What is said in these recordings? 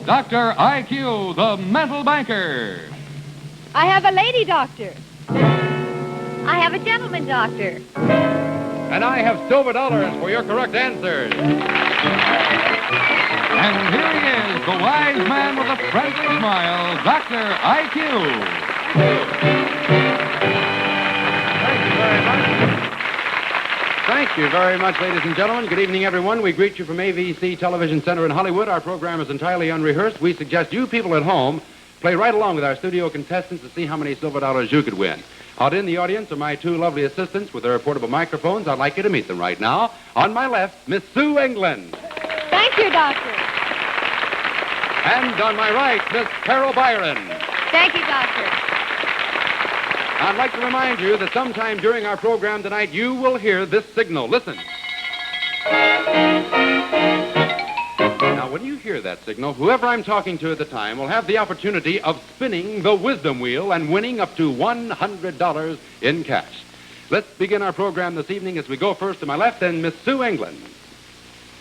Dr. IQ, the mental banker. I have a lady doctor. I have a gentleman doctor. And I have silver dollars for your correct answers. And here he is, the wise man with a friendly smile, Dr. IQ. Thank you very much, ladies and gentlemen. Good evening, everyone. We greet you from AVC Television Center in Hollywood. Our program is entirely unrehearsed. We suggest you people at home play right along with our studio contestants to see how many silver dollars you could win. Out in the audience are my two lovely assistants with their portable microphones. I'd like you to meet them right now. On my left, Miss Sue England. Thank you, doctor. And on my right, Miss Carol Byron. Thank you, doctor. I'd like to remind you that sometime during our program tonight, you will hear this signal. Listen. Now, when you hear that signal, whoever I'm talking to at the time will have the opportunity of spinning the wisdom wheel and winning up to $100 in cash. Let's begin our program this evening as we go first to my left and Miss Sue England.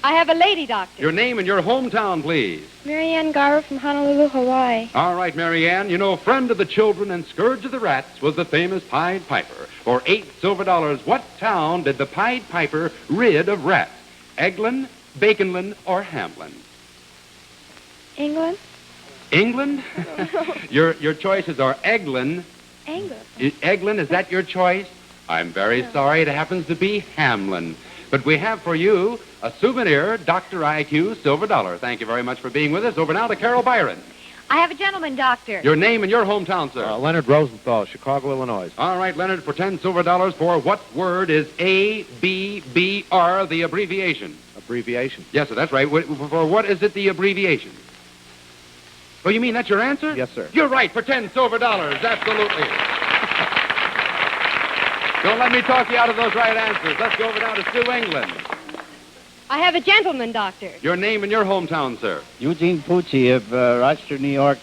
I have a lady doctor. Your name and your hometown, please. Marianne Garver from Honolulu, Hawaii. All right, Marianne. You know, friend of the children and scourge of the rats was the famous Pied Piper. For $8 silver, what town did the Pied Piper rid of rats? Eglin, Baconland, or Hamlin? England? England? Your choices are Eglin. England. Eglin, is that your choice? I'm very sorry. It happens to be Hamlin. But we have for you a souvenir Dr. IQ silver dollar. Thank you very much for being with us. Over now to Carol Byron. I have a gentleman doctor. Your name and your hometown, sir. Leonard Rosenthal, Chicago, Illinois. All right, Leonard, for $10 silver for what word is ABBR, the abbreviation? Abbreviation? Yes, sir, that's right. For what is it the abbreviation? Oh, you mean that's your answer? Yes, sir. You're right, for $10 silver. Absolutely. Don't let me talk you out of those right answers. Let's go over now to Sue England. I have a gentleman doctor. Your name and your hometown, sir. Eugene Pucci of Rochester, New York.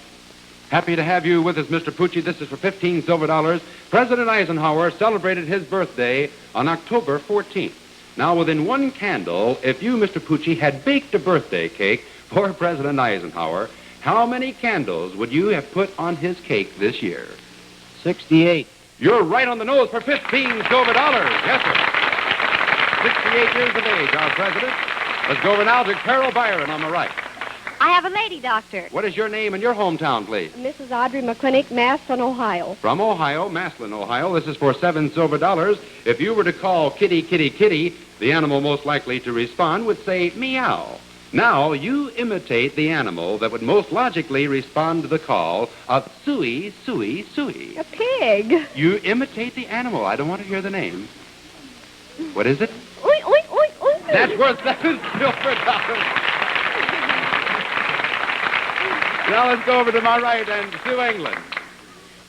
Happy to have you with us, Mr. Pucci. This is for $15 silver. President Eisenhower celebrated his birthday on October 14th. Now, within one candle, if you, Mr. Pucci, had baked a birthday cake for President Eisenhower, how many candles would you have put on his cake this year? 68. You're right on the nose for $15 silver. Yes, sir. 68 years of age, our president. Let's go over now to Carol Byron on the right. I have a lady doctor. What is your name and your hometown, please? Mrs. Audrey McClintock, Maslin, Ohio. From Ohio, Maslin, Ohio. This is for $7 silver. If you were to call kitty, kitty, kitty, the animal most likely to respond would say meow. Now, you imitate the animal that would most logically respond to the call of suey, suey, suey. A pig. You imitate the animal. I don't want to hear the name. What is it? Oink, oink, oink, oink. That's worth $7 silver. Now let's go over to my right and Sue England.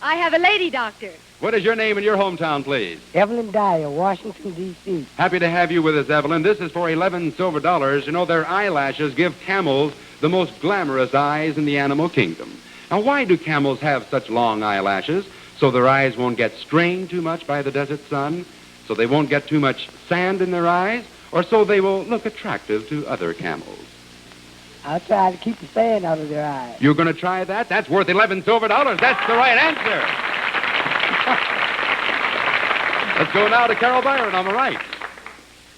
I have a lady doctor. What is your name and your hometown, please? Evelyn Dyer, Washington, D.C. Happy to have you with us, Evelyn. This is for $11 silver. You know, their eyelashes give camels the most glamorous eyes in the animal kingdom. Now, why do camels have such long eyelashes? So their eyes won't get strained too much by the desert sun? So they won't get too much sand in their eyes? Or so they will look attractive to other camels? I'll try to keep the sand out of their eyes. You're going to try that? That's worth $11 silver. That's the right answer. Let's go now to Carol Byron on the right.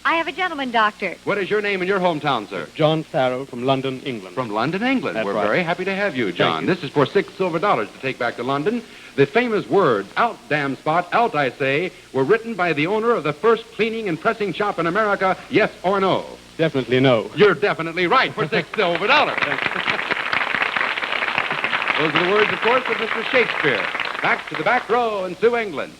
I have a gentleman doctor. What is your name and your hometown, sir? John Farrell from London, England. From London, England. That's We're right. very happy to have you, John. Thank you. This is for $6 silver to take back to London. The famous words, out, damn spot, out, I say, were written by the owner of the first cleaning and pressing shop in America, yes or no? Definitely no. You're definitely right for $6 silver. Those are the words, of course, of Mr. Shakespeare. Back to the back row in Sue England.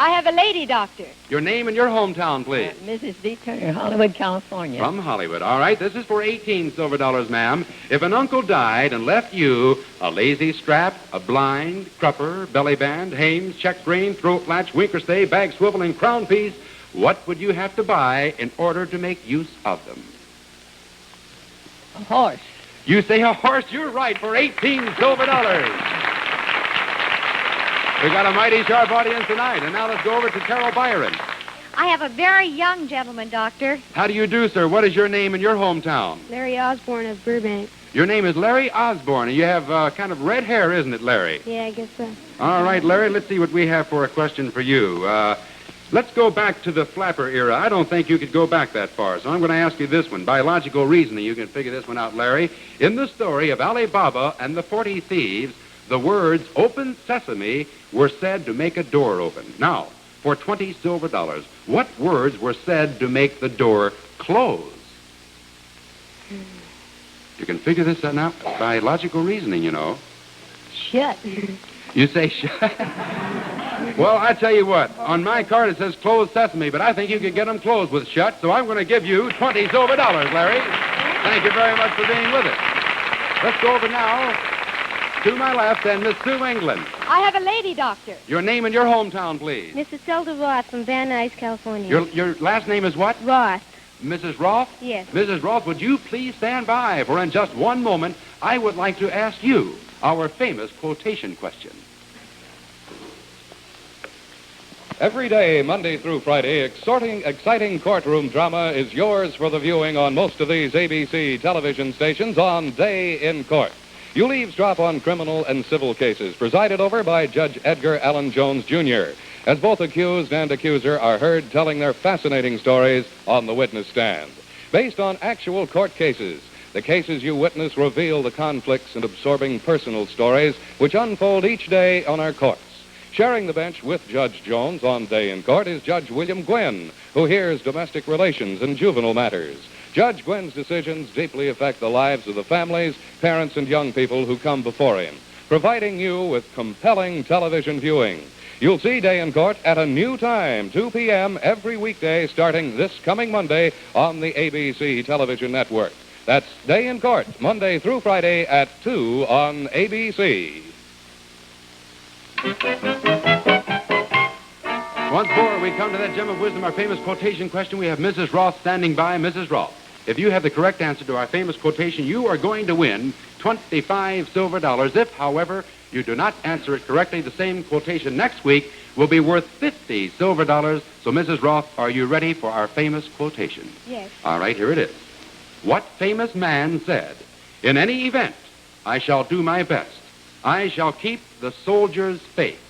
I have a lady doctor. Your name and your hometown, please. Mrs. D. Turner, Hollywood, California. From Hollywood. All right, this is for $18 silver, ma'am. If an uncle died and left you a lazy strap, a blind, crupper, belly band, Hames, check rein, throat latch, winker stay, bag swivel, and crown piece, what would you have to buy in order to make use of them? A horse. You say a horse, you're right, for $18 silver. We've got a mighty sharp audience tonight. And now let's go over to Carol Byron. I have a very young gentleman doctor. How do you do, sir? What is your name and your hometown? Larry Osborne of Burbank. Your name is Larry Osborne, and you have kind of red hair, isn't it, Larry? Yeah, I guess so. All right, Larry, let's see what we have for a question for you. Let's go back to the flapper era. I don't think you could go back that far, so I'm going to ask you this one. By logical reasoning, you can figure this one out, Larry. In the story of Ali Baba and the 40 Thieves, the words "Open Sesame" were said to make a door open. Now, for 20 silver dollars, what words were said to make the door close? You can figure this one out by logical reasoning, you know. Shut. You say shut. Well, I tell you what. On my card it says "Closed Sesame," but I think you could get them closed with shut, so I'm going to give you 20 silver dollars, Larry. Thank you very much for being with us. Let's go over now to my left and Miss Sue England. I have a lady doctor. Your name and your hometown, please. Mrs. Zelda Roth from Van Nuys, California. Your last name is what? Roth. Mrs. Roth? Yes. Mrs. Roth, would you please stand by, for in just one moment, I would like to ask you our famous quotation question. Every day, Monday through Friday, exciting courtroom drama is yours for the viewing on most of these ABC television stations on Day in Court. You'll eavesdrop on criminal and civil cases presided over by Judge Edgar Allan Jones, Jr., as both accused and accuser are heard telling their fascinating stories on the witness stand. Based on actual court cases, the cases you witness reveal the conflicts and absorbing personal stories which unfold each day on our courts. Sharing the bench with Judge Jones on Day in Court is Judge William Gwynn, who hears domestic relations and juvenile matters. Judge Gwynn's decisions deeply affect the lives of the families, parents, and young people who come before him, providing you with compelling television viewing. You'll see Day in Court at a new time, 2 p.m. every weekday starting this coming Monday on the ABC television network. That's Day in Court, Monday through Friday at 2 on ABC. Once more, we come to that gem of wisdom, our famous quotation question. We have Mrs. Roth standing by. Mrs. Roth, if you have the correct answer to our famous quotation, you are going to win 25 silver dollars. If, however, you do not answer it correctly, the same quotation next week will be worth 50 silver dollars. So, Mrs. Roth, are you ready for our famous quotation? Yes. All right, here it is. What famous man said, "In any event, I shall do my best. I shall keep the soldier's faith."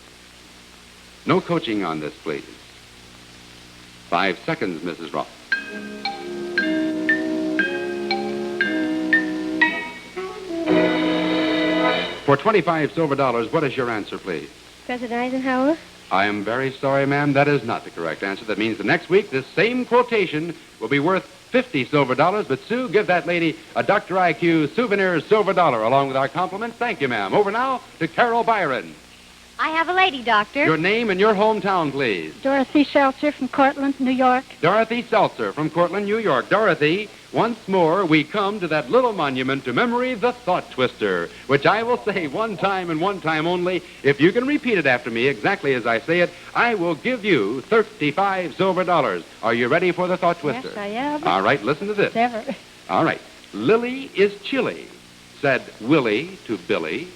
No coaching on this, please. 5 seconds, Mrs. Roth. For 25 silver dollars, what is your answer, please? President Eisenhower. I am very sorry, ma'am. That is not the correct answer. That means the next week, this same quotation will be worth 50 silver dollars. But, Sue, give that lady a Dr. IQ souvenir silver dollar along with our compliments. Thank you, ma'am. Over now to Carol Byron. I have a lady doctor. Your name and your hometown, please. Dorothy Seltzer from Cortland, New York. Dorothy Seltzer from Cortland, New York. Dorothy, once more we come to that little monument to memory, the Thought Twister, which I will say one time and one time only. If you can repeat it after me exactly as I say it, I will give you 35 silver dollars. Are you ready for the Thought Twister? Yes, I am. All right, listen to this. Never. All right. Lily is chilly, said Willie to Billy.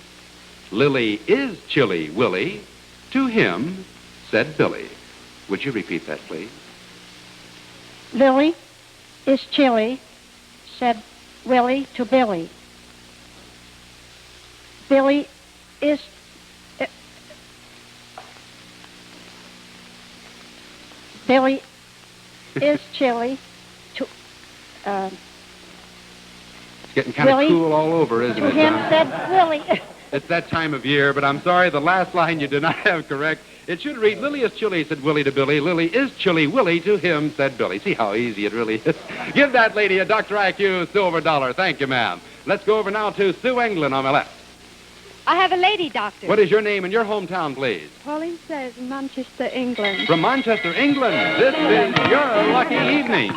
Lily is chilly, Willie. To him, said Billy. Would you repeat that, please? Lily is chilly, said Willie to Billy. Billy is... Billy is chilly to... It's getting kind of Willie, cool all over, isn't to it? him Don? said Willie. It's that time of year, but I'm sorry, the last line you did not have correct. It should read, Lily is chilly, said Willie to Billy. Lily is chilly, Willie to him, said Billy. See how easy it really is? Give that lady a Dr. IQ silver dollar. Thank you, ma'am. Let's go over now to Sue England on my left. I have a lady doctor. What is your name and your hometown, please? Pauline says Manchester, England. From Manchester, England, this is your lucky evening.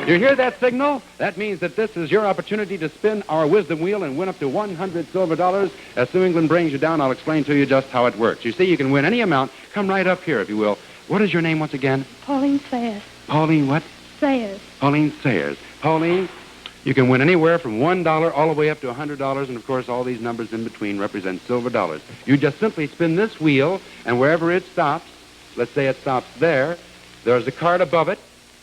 You hear that signal? That means that this is your opportunity to spin our wisdom wheel and win up to 100 silver dollars. As Sue England brings you down, I'll explain to you just how it works. You see, you can win any amount. Come right up here, if you will. What is your name once again? Pauline Sayers. Pauline what? Sayers. Pauline Sayers. Pauline, you can win anywhere from $1 all the way up to $100, and of course all these numbers in between represent silver dollars. You just simply spin this wheel, and wherever it stops, let's say it stops there, there's a card above it,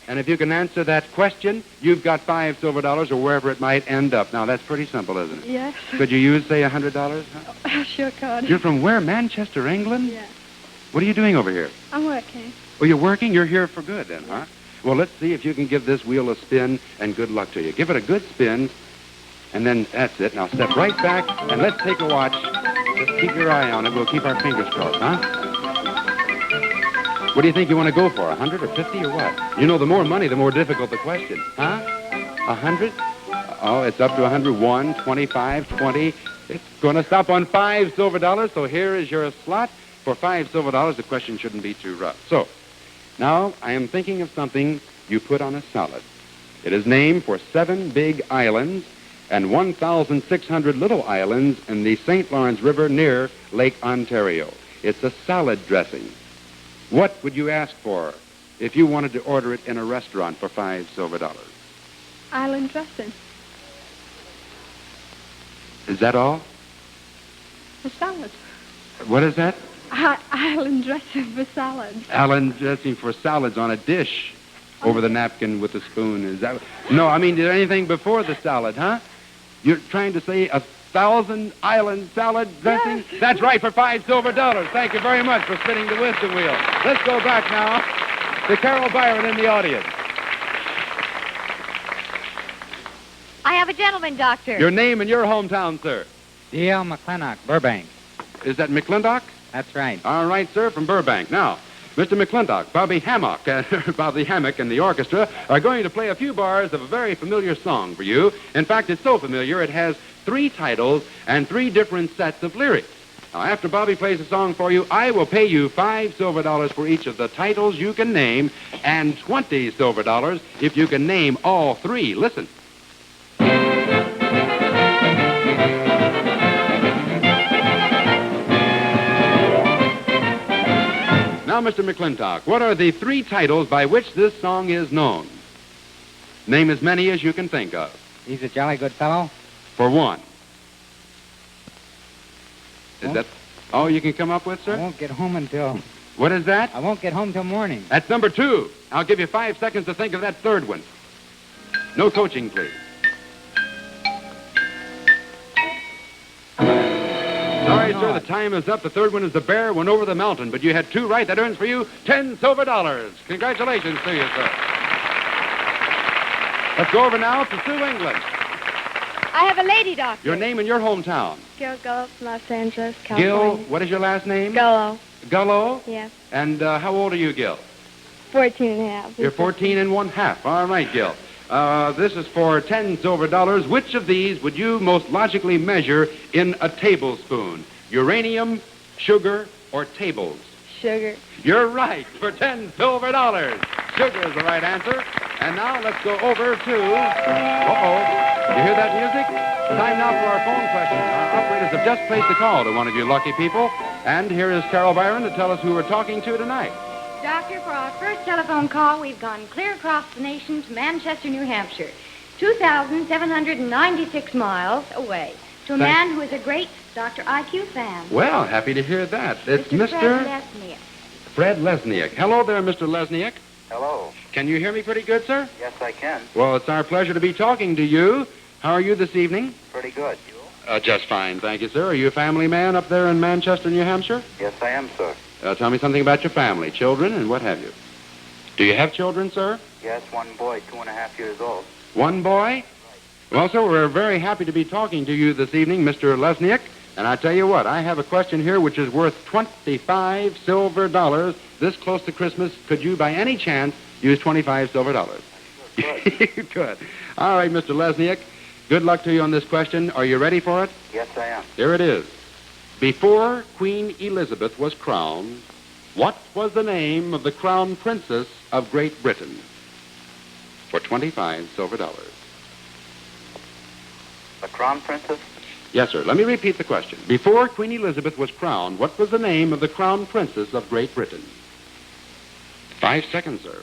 And if you can answer that question, you've got $5 or wherever it might end up. Now, that's pretty simple, isn't it? Yes. Could you use, say, $100? Huh? I sure could. You're from where? Manchester, England? Yeah. What are you doing over here? I'm working. Oh, you're working? You're here for good then, huh? Well, let's see if you can give this wheel a spin, and good luck to you. Give it a good spin, and then that's it. Now step right back, and let's take a watch. Just keep your eye on it. We'll keep our fingers crossed, huh? What do you think you want to go for, 100 or 50 or what? You know, the more money, the more difficult the question, huh? 100? Oh, it's up to 101, 25, 20. It's going to stop on $5 so here is your slot. For $5 the question shouldn't be too rough. So, now I am thinking of something you put on a salad. It is named for 7 big islands and 1,600 little islands in the St. Lawrence River near Lake Ontario. It's a salad dressing. What would you ask for if you wanted to order it in a restaurant for $5? Island dressing. Is that all? For salad. What is that? Island dressing for salad. Island dressing for salads on a dish over the napkin with a spoon. Is that? No, I mean, did anything before the salad, huh? You're trying to say 1,000 island salad dressing? Yes. That's right, for $5. Thank you very much for spinning the wisdom wheel. Let's go back now to Carol Byron in the audience. I have a gentleman doctor. Your name and your hometown, sir. D.L. McClintock, Burbank. Is that McClintock? That's right. All right, sir, from Burbank. Now, Mr. McClintock, Bobby Hammock and the orchestra are going to play a few bars of a very familiar song for you. In fact, it's so familiar it has 3 titles and 3 different sets of lyrics. Now, after Bobby plays a song for you, I will pay you $5 for each of the titles you can name and $20 if you can name all 3. Listen. Now, Mr. McClintock, what are the 3 titles by which this song is known? Name as many as you can think of. He's a jolly good fellow. For 1. Is Well- that all you can come up with, I sir? won't get home until... What is that? I won't get home till morning. That's number 2. I'll give you 5 seconds to think of that 3rd one. No coaching, please. Sorry, sir, the time is up. The 3rd one is The Bear Went Over the Mountain, but you had 2 right. That earns for you $10 silver. Congratulations to you, sir. Let's go over now to Sue England. I have a lady doctor. Your name and your hometown. Gil Gullo from Los Angeles, Gil, California. what is your last name? Gullo. Gullo? Yes. And how old are you, Gil? 14 and a half. You're 14 and 1/2. All right, Gil. This is for $10 silver. Which of these would you most logically measure in a tablespoon? Uranium, sugar, or tables? Sugar. You're right, for $10 silver. Sugar is the right answer. And now let's go over to... Uh-oh. You hear that music? Time now for our phone question. Our operators have just placed a call to one of you lucky people. And here is Carol Byron to tell us who we're talking to tonight. Doctor, for our first telephone call, we've gone clear across the nation to Manchester, New Hampshire, 2,796 miles away, to a man who is a great Dr. IQ fan. Well, happy to hear that. It's Fred Mr. Lesniak. Fred Lesniak. Hello there, Mr. Lesniak. Hello. Can you hear me pretty good, sir? Yes, I can. Well, it's our pleasure to be talking to you. How are you this evening? Pretty good. You? Just fine, thank you, sir. Are you a family man up there in Manchester, New Hampshire? Yes, I am, sir. Tell me something about your family, children, and what have you. Do you have children, sir? Yes, 1 boy, 2.5 years old. 1 boy? Well, sir, we're very happy to be talking to you this evening, Mr. Lesniak. And I tell you what, I have a question here which is worth $25 silver. This close to Christmas, could you by any chance use $25 silver? Good. All right, Mr. Lesniak, good luck to you on this question. Are you ready for it? Yes, I am. Here it is. Before Queen Elizabeth was crowned, what was the name of the crown princess of Great Britain? For $25 silver. The Crown Princess? Yes, sir. Let me repeat the question. Before Queen Elizabeth was crowned, what was the name of the crown princess of Great Britain? 5 seconds, sir.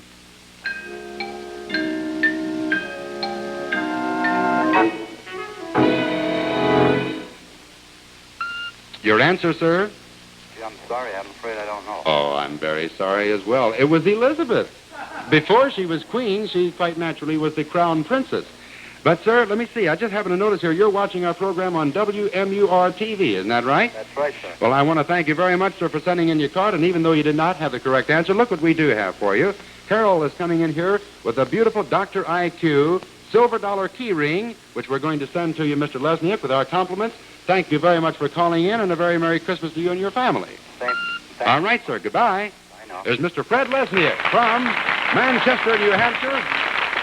Your answer, sir? Gee, I'm sorry. I'm afraid I don't know. Oh, I'm very sorry as well. It was Elizabeth. Before she was queen, she quite naturally was the crown princess. But, sir, let me see. I just happen to notice here you're watching our program on WMUR-TV. Isn't that right? That's right, sir. Well, I want to thank you very much, sir, for sending in your card. And even though you did not have the correct answer, look what we do have for you. Carol is coming in here with a beautiful Dr. IQ silver dollar key ring, which we're going to send to you, Mr. Lesniak, with our compliments. Thank you very much for calling in, and a very Merry Christmas to you and your family. Thanks. All right, sir. Goodbye. I know. There's Mr. Fred Lesniak from Manchester, New Hampshire.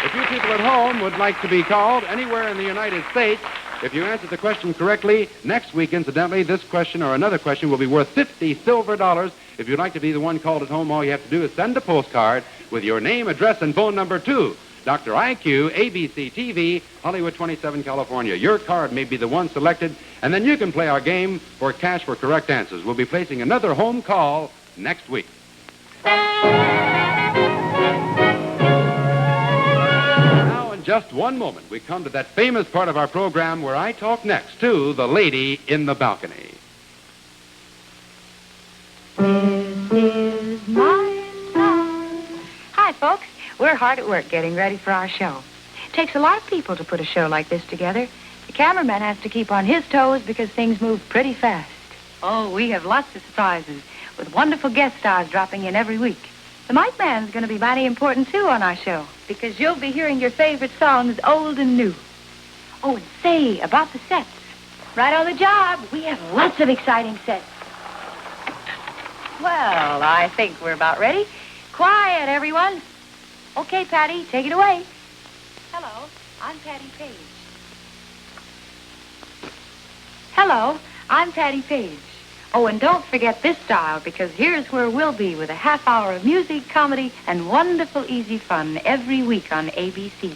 If you people at home would like to be called anywhere in the United States, if you answer the question correctly, next week, incidentally, this question or another question will be worth 50 silver dollars. If you'd like to be the one called at home, all you have to do is send a postcard with your name, address, and phone number to Dr. IQ, ABC TV, Hollywood 27, California. Your card may be the one selected, and then you can play our game for cash for correct answers. We'll be placing another home call next week. Now, in just one moment, we come to that famous part of our program where I talk next to the lady in the balcony. This is my song. Hi, folks. We're hard at work getting ready for our show. It takes a lot of people to put a show like this together. The cameraman has to keep on his toes because things move pretty fast. Oh, we have lots of surprises with wonderful guest stars dropping in every week. The mic man's going to be mighty important, too, on our show because you'll be hearing your favorite songs old and new. Oh, and say, about the sets. Right on the job. We have lots of exciting sets. Well, I think we're about ready. Quiet, everyone. Okay, Patty, take it away. Hello, I'm Patty Page. Hello, I'm Patty Page. Oh, and don't forget this dial, because here's where we'll be with a half hour of music, comedy, and wonderful easy fun every week on ABC.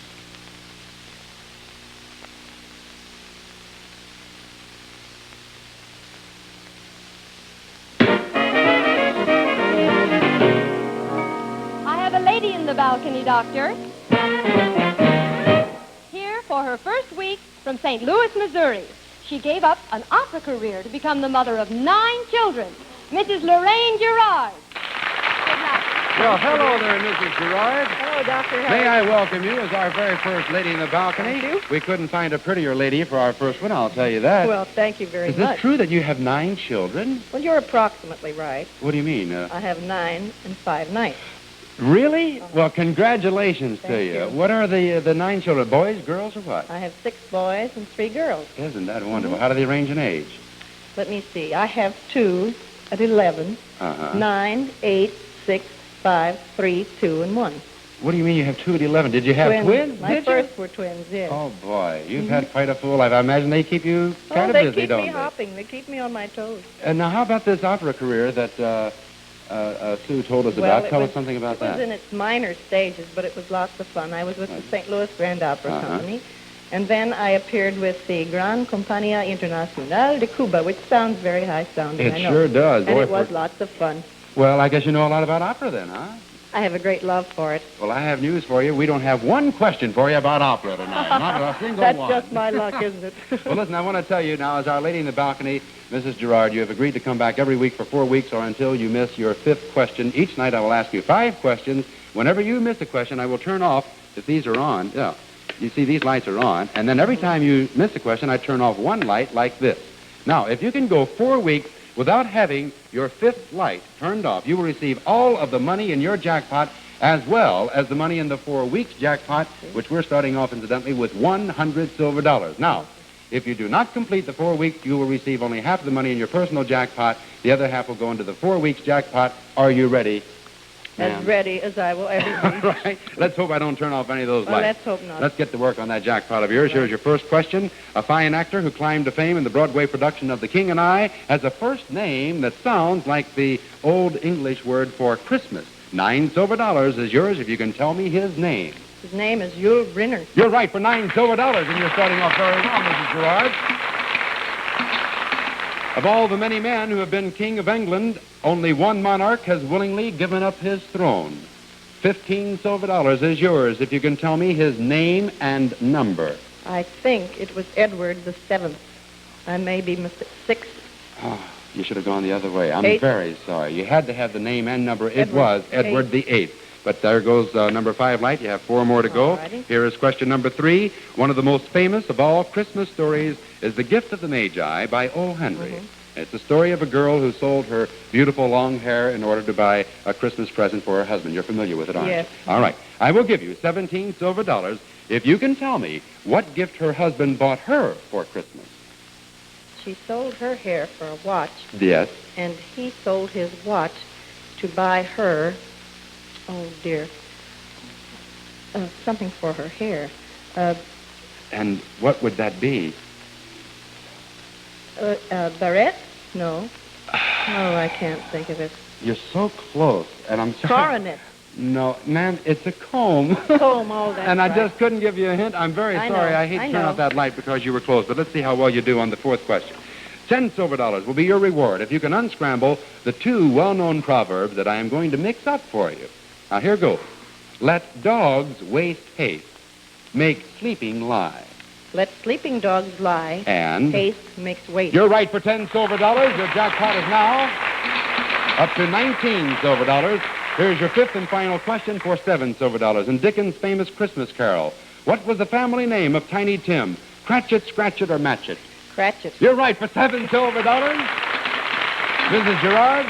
The balcony, Doctor. Here for her first week from St. Louis, Missouri. She gave up an opera career to become the mother of 9 children. Mrs. Lorraine Gerard. Well, hello there, Mrs. Gerard. Hello, Doctor. May I welcome you as our very first lady in the balcony? Thank you. We couldn't find a prettier lady for our first one, I'll tell you that. Well, thank you very Is much. it true that you have 9 children? Well, you're approximately right. What do you mean? I have 9 and 5 nights. Really? Well, congratulations to Thank you. you. What are the 9 children? Boys, girls, or what? I have 6 boys and 3 girls. Isn't that wonderful? How do they range in age? Let me see. I have 2 at 11, Uh-huh. 9, 8, 6, 5, 3, 2, and 1. What do you mean you have 2 at 11? Did you have twins? My Did you? first were twins, yes. Oh, boy. You've had quite a full life. I imagine they keep you kind of they busy, keep don't me they? hopping. They keep me on my toes. And now, how about this opera career that Sue told us Well, about? Tell us something about It was that. in its minor stages, but it was lots of fun. I was with the St. Louis Grand Opera Uh-huh. Company, and then I appeared with the Gran Compañía Internacional de Cuba, which sounds very high-sounding, It I know. sure does. And Boy, it was lots of fun. Well, I guess you know a lot about opera then, huh? I have a great love for it. Well, I have news for you. We don't have one question for you about opera tonight. Not a single That's one. just my luck, isn't it? Well, listen, I want to tell you now, as our lady in the balcony, Mrs. Gerard, you have agreed to come back every week for 4 weeks or until you miss your 5th question. Each night I will ask you 5 questions. Whenever you miss a question, I will turn off, if these are on, yeah, you see these lights are on, and then every time you miss a question, I turn off one light like this. Now, if you can go 4 weeks without having your 5th light turned off, you will receive all of the money in your jackpot as well as the money in the 4 weeks jackpot, which we're starting off, incidentally, with 100 silver dollars. Now, if you do not complete the 4 weeks, you will receive only half the money in your personal jackpot. The other half will go into the 4 weeks jackpot. Are you ready, ma'am? As ready as I will ever be. All right. Let's hope I don't turn off any of those Well, lights. let's hope not. Let's get to work on that jackpot of yours. Here's your first question. A fine actor who climbed to fame in the Broadway production of The King and I has a first name that sounds like the old English word for Christmas. 9 silver dollars is yours if you can tell me his name. His name is Yul Brynner. You're right, for 9 silver dollars, and you're starting off very well, Mrs. Gerard. Of all the many men who have been King of England, only one monarch has willingly given up his throne. 15 silver dollars is yours if you can tell me his name and number. I think it was Edward the 7th. I may be 6. Oh, you should have gone the other way. I'm 8. very sorry. You had to have the name and number. It Edward was the Edward the 8th. But there goes number 5 light. You have 4 more to go. Alrighty. Here is question number 3. One of the most famous of all Christmas stories is The Gift of the Magi by O. Henry. It's the story of a girl who sold her beautiful long hair in order to buy a Christmas present for her husband. You're familiar with it, aren't Yes. you? All right. I will give you 17 silver dollars if you can tell me what gift her husband bought her for Christmas. She sold her hair for a watch, Yes. and he sold his watch to buy her, oh dear, something for her hair. And what would that be? Barrette? No. Oh, I can't think of it. You're so close, and I'm sorry. Coronet. No, ma'am, it's a comb. Comb, oh, that's And I right. just couldn't give you a hint. I'm very I sorry. know, I hate to I turn know. out that light because you were close. But let's see how well you do on the 4th question. 10 silver dollars will be your reward if you can unscramble the 2 well-known proverbs that I am going to mix up for you. Now, here goes. Let dogs waste haste. Make sleeping lie. Let sleeping dogs lie. And Haste makes waste. you're right for 10 silver dollars. Your jackpot is now up to 19 silver dollars. Here's your 5th and final question for 7 silver dollars. In Dickens' famous Christmas carol, what was the family name of Tiny Tim? Cratchit, Scratchit, or Matchit? Cratchit. You're right for 7 silver dollars. Mrs. Gerard,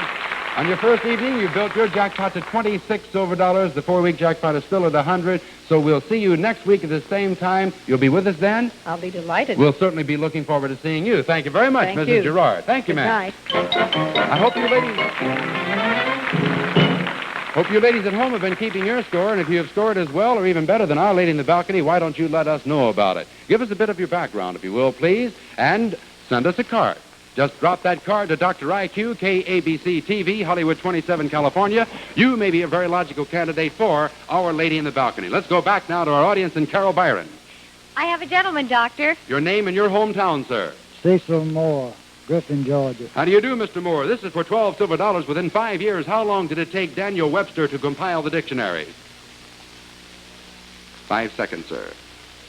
on your first evening, you built your jackpot to 26 silver dollars. The 4-week jackpot is still at 100. So we'll see you next week at the same time. You'll be with us then? I'll be delighted. We'll certainly be looking forward to seeing you. Thank you very much, Thank Mrs. you. Gerard. Thank you, Good ma'am. night. I hope you ladies at home have been keeping your score, and if you have scored as well or even better than our lady in the balcony, why don't you let us know about it? Give us a bit of your background, if you will, please, and send us a card. Just drop that card to Dr. IQ, KABC TV, Hollywood 27, California. You may be a very logical candidate for Our Lady in the Balcony. Let's go back now to our audience in Carol Byron. I have a gentleman, Doctor. Your name and your hometown, sir. Cecil Moore, Griffin, Georgia. How do you do, Mr. Moore? This is for 12 silver dollars. Within 5 years, how long did it take Daniel Webster to compile the dictionary? 5 seconds, sir.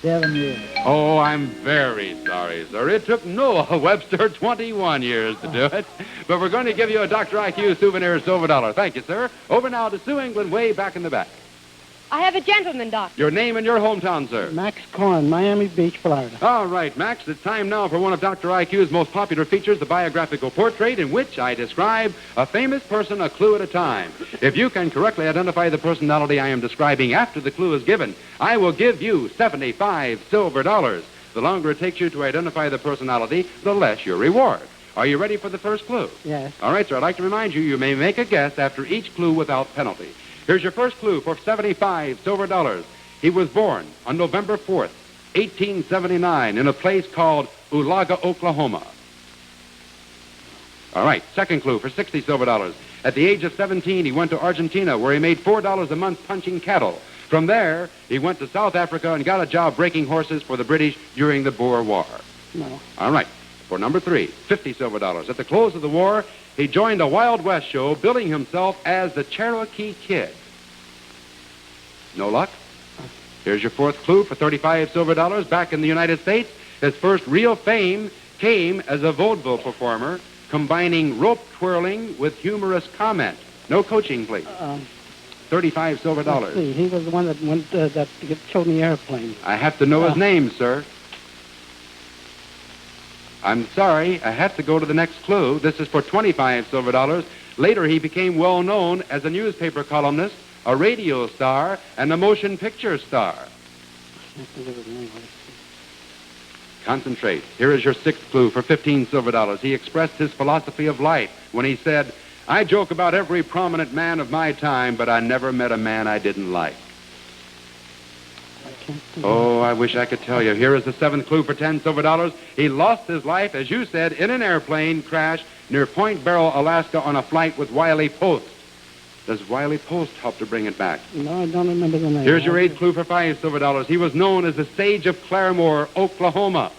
7 years. Oh, I'm very sorry, sir. It took Noah Webster 21 years to do it. But we're going to give you a Dr. IQ souvenir silver dollar. Thank you, sir. Over now to Sue England, way back in the back. I have a gentleman, Doctor. Your name and your hometown, sir. Max Corn, Miami Beach, Florida. All right, Max, it's time now for one of Dr. IQ's most popular features, the biographical portrait, in which I describe a famous person a clue at a time. If you can correctly identify the personality I am describing after the clue is given, I will give you 75 silver dollars. The longer it takes you to identify the personality, the less your reward. Are you ready for the first clue? Yes. All right, sir, I'd like to remind you, you may make a guess after each clue without penalty. Here's your first clue for 75 silver dollars. He was born on November 4th, 1879, in a place called Ulaga, Oklahoma. All right, second clue for 60 silver dollars. At the age of 17, he went to Argentina, where he made $4 a month punching cattle. From there, he went to South Africa and got a job breaking horses for the British during the Boer War. No. All right. For number 3, 50 silver dollars. At the close of the war, he joined a Wild West show, billing himself as the Cherokee Kid. No luck? Here's your fourth clue for 35 silver dollars. Back in the United States, his first real fame came as a vaudeville performer, combining rope twirling with humorous comment. No coaching, please. 35 silver dollars. Let's see. He was the one that went that showed me the airplane. I have to know his name, sir. I'm sorry, I have to go to the next clue. This is for 25 silver dollars. Later, he became well known as a newspaper columnist, a radio star, and a motion picture star. Concentrate. Here is your sixth clue for 15 silver dollars. He expressed his philosophy of life when he said, "I joke about every prominent man of my time, but I never met a man I didn't like." Oh, I wish I could tell you. Here is the seventh clue for 10 silver dollars. He lost his life, as you said, in an airplane crash near Point Barrow, Alaska, on a flight with Wiley Post. Does Wiley Post help to bring it back? No, I don't remember the name. Here's your eighth clue for 5 silver dollars. He was known as the Sage of Claremore, Oklahoma.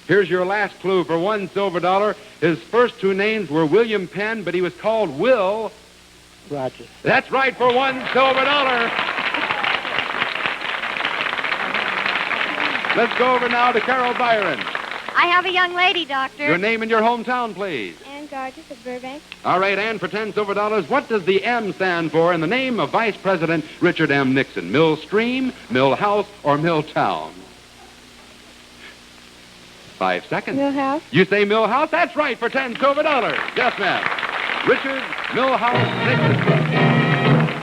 Here's your last clue for 1 silver dollar. His first two names were William Penn, but he was called Will Rogers. That's right for 1 silver dollar. Let's go over now to Carol Byron. I have a young lady, Doctor. Your name and your hometown, please. Ann Sargis of Burbank. All right, and for 10 silver dollars, what does the M stand for in the name of Vice President Richard M. Nixon? Mill Stream, Mill House, or Mill Town? 5 seconds. Millhouse. You say Mill House? That's right, for 10 silver dollars. Yes, ma'am. Richard Millhouse Nixon.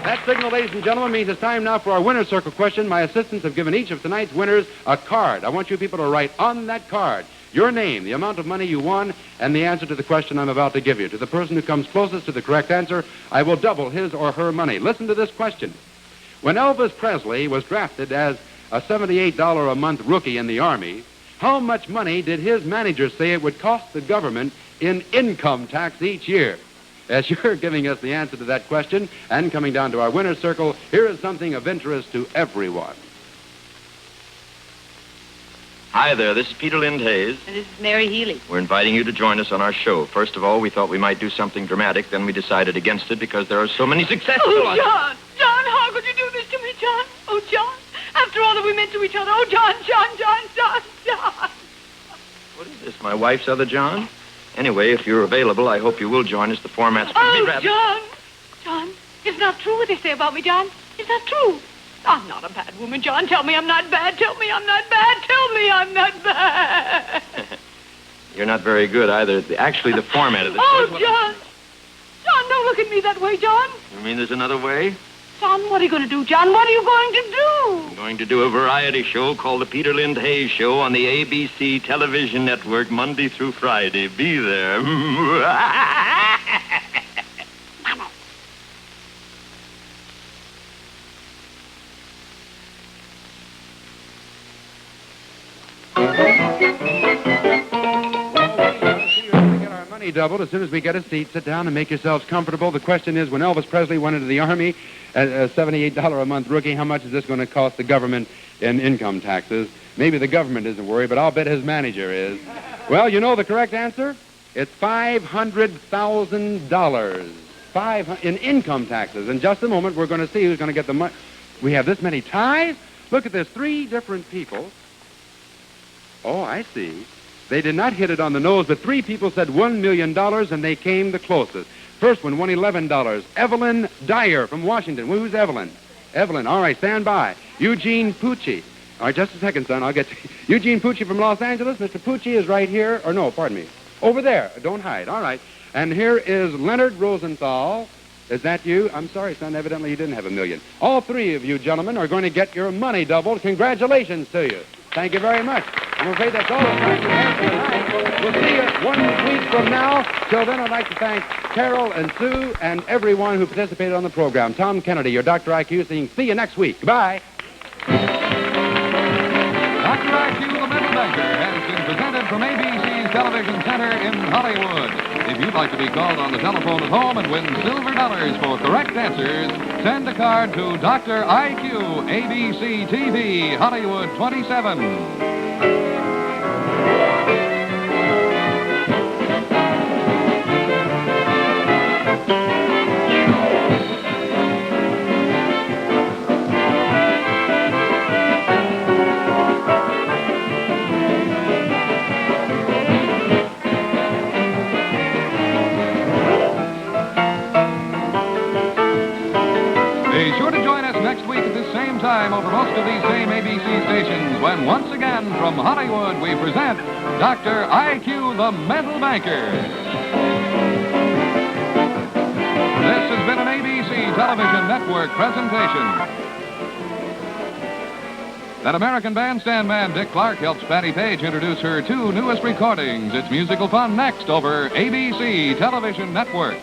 That signal, ladies and gentlemen, means it's time now for our winner's circle question. My assistants have given each of tonight's winners a card. I want you people to write on that card your name, the amount of money you won, and the answer to the question I'm about to give you. To the person who comes closest to the correct answer, I will double his or her money. Listen to this question. When Elvis Presley was drafted as a $78 a month rookie in the Army, how much money did his manager say it would cost the government in income tax each year? As you're giving us the answer to that question and coming down to our winner's circle, here is something of interest to everyone. Hi there, this is Peter Lind Hayes. And this is Mary Healy. We're inviting you to join us on our show. First of all, we thought we might do something dramatic, then we decided against it because there are so many successful... Oh, John! John, how could you do this to me, John? Oh, John, after all that we meant to each other. Oh, John. What is this, my wife's other John? Anyway, if you're available, I hope you will join us. The format's going to be rather... John, it's not true what they say about me, John. It's not true. I'm not a bad woman, John. Tell me I'm not bad. Tell me I'm not bad. Tell me I'm not bad. You're not very good either. Actually, the format of this... Oh, John! John, don't look at me that way, John. You mean there's another way? John, what are you going to do, John? What are you going to do? I'm going to do a variety show called The Peter Lind Hayes Show on the ABC television network Monday through Friday. Be there. Money doubled as soon as we get a seat. Sit down and make yourselves comfortable. The question is, when Elvis Presley went into the Army as a $78 a month rookie, how much is this going to cost the government in income taxes? Maybe the government isn't worried, but I'll bet his manager is. Well, you know the correct answer? It's $500,000 in income taxes. In just a moment, we're going to see who's going to get the money. We have this many ties? Look at this, 3 different people. Oh, I see. They did not hit it on the nose, but 3 people said $1 million, and they came the closest. First one won $11. Evelyn Dyer from Washington. Well, who's Evelyn? Evelyn, all right, stand by. Eugene Pucci. All right, just a second, son. I'll get to Eugene Pucci from Los Angeles. Mr. Pucci is right here. Or no, pardon me. Over there. Don't hide. All right. And here is Leonard Rosenthal. Is that you? I'm sorry, son. Evidently you didn't have $1 million. All 3 of you gentlemen are going to get your money doubled. Congratulations to you. Thank you very much. I'm afraid that's all the time we have for tonight. We'll see you 1 week from now. Till then, I'd like to thank Carol and Sue and everyone who participated on the program. Tom Kennedy, your Dr. IQ, saying see you next week. Goodbye. Dr. IQ, the Mental Banker, has been presented from ABC's Television Center in Hollywood. If you'd like to be called on the telephone at home and win silver dollars for correct answers, send a card to Dr. IQ, ABC TV, Hollywood 27. Be sure to join us next week at this same time over most of these same ABC stations when once again from Hollywood we present Dr. IQ, the Mental Banker. This has been an ABC Television Network presentation. That American Bandstand man, Dick Clark, helps Patty Page introduce her 2 newest recordings. It's musical fun next over ABC Television Network.